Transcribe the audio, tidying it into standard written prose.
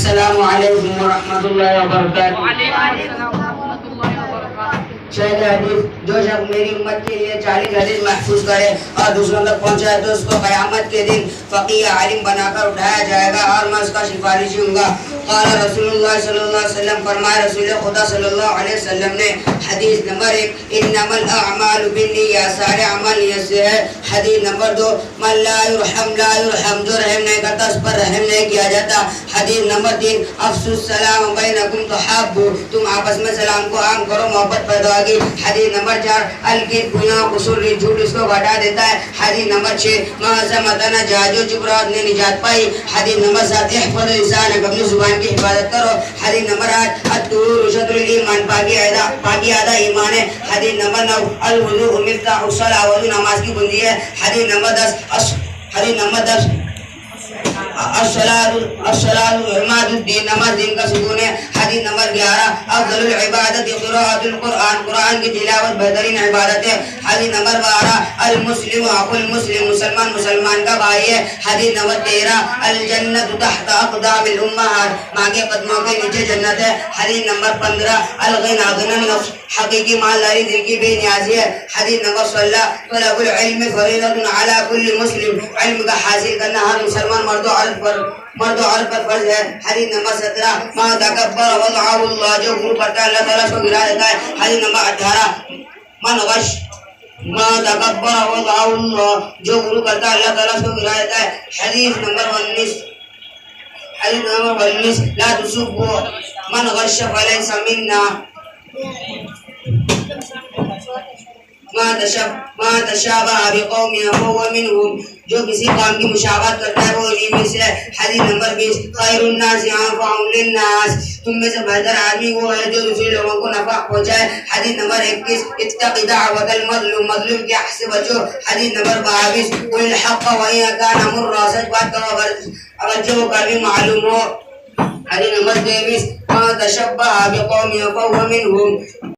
السلام علیکم ورحمۃ اللہ وبرکاتہ۔ شہد حدیث جو شخص میری امت کے لیے 40 حدیث محفوظ کرے اور دوسروں تک پہنچائے تو اس کو قیامت کے دن فقیہ عالم بنا کر اٹھایا جائے گا اور میں اس کا سفارشی ہوں گا۔ قال رسول اللہ صلی اللہ علیہ وسلم، فرمایا رسول خدا صلی اللہ علیہ وسلم نے، حدیث نمبر 1، انما الاعمال بالنیات، سارے عمل نیت سے ہے۔ حدیث نمبر 2، من لا یرحم لا یرحم، جو رحم نہیں کرتا اس پر رحم نہیں کیا جاتا۔ حدیث نمبر 3، افشوا السلام بینکم تحابوا، تم آپس میں سلام کو عام کرو، محبت پیدا ہوگی۔ حدیث نمبر 4، الکذب قصور، جھوٹ اس کو گھٹا دیتا ہے۔ حدیث نمبر 6، ما زمتنا جاجو، چپ رہو نے نجات پائی۔ حدیث نمبر 7، احفظ لسانک، اپنی زبان کی حفاظت کرو۔ حدیث نمبر 8، الطہور شطر الایمان، پاکی آدھا ایمان ہے۔ حدیث نمبر 9، الوضوء مفتاح الصلاۃ، وضو نماز کی کنجی ہے۔ حدیث نمبر 10، الصلاۃ عماد الدین، نماز دین کا ستون ہے۔ حدیث نمبر 11، افضل العبادت قراءۃ القرآن، قرآن کی تلاوت بہترین عبادت ہے۔ حدیث نمبر 12، المسلم اخو المسلم، مسلمان مسلمان کا بھائی ہے۔ حدیث نمبر 13، الجنت تحت اقدام الامہات، ماں کے قدموں کے نیچے جنت ہے۔ حدیث نمبر 15، الغنی غنی النفس، حقیقی مالداری دل کی بے نیازی ہے۔ حدیث نمبر 16، طلب العلم فریضۃ علی کل مسلم، علم کا حاصل کرنا ہر مسلمان مرد و عورت پر فرض ہے۔ حدیث نمبر 17، ما تکبر وضعه اللہ، جو غرور کرتا ہے اللہ تعالیٰ اس کو گرا دیتا ہے۔ حدیث نمبر 18، من غش، ما تکبر وضعه اللہ، جو غرور کرتا ہے اللہ تعالیٰ اس کو گرا دیتا ہے۔ حدیث نمبر 19، لا تسبوا من غش فلیس منا، ما تشابہ بقوم فهو منهم، جو کسی قوم کی مشابہت کرتا ہے وہ انہی میں سے ہے۔ حدیث نمبر 20، خیر الناس انفعهم للناس، تم میں سے بہتر آدمی وہ ہے جو دوسرے لوگوں کو نفع پہنچائے۔ حدیث نمبر 21، اتق دعوت المظلوم، مظلوم کے حق سے بچو۔ حدیث نمبر 22، قل الحق وإن كان مرا، سچ بات کرو اگرچہ وہ کڑوی معلوم ہو۔ حدیث نمبر 23، ما تشبہ بقوم فهو منهم،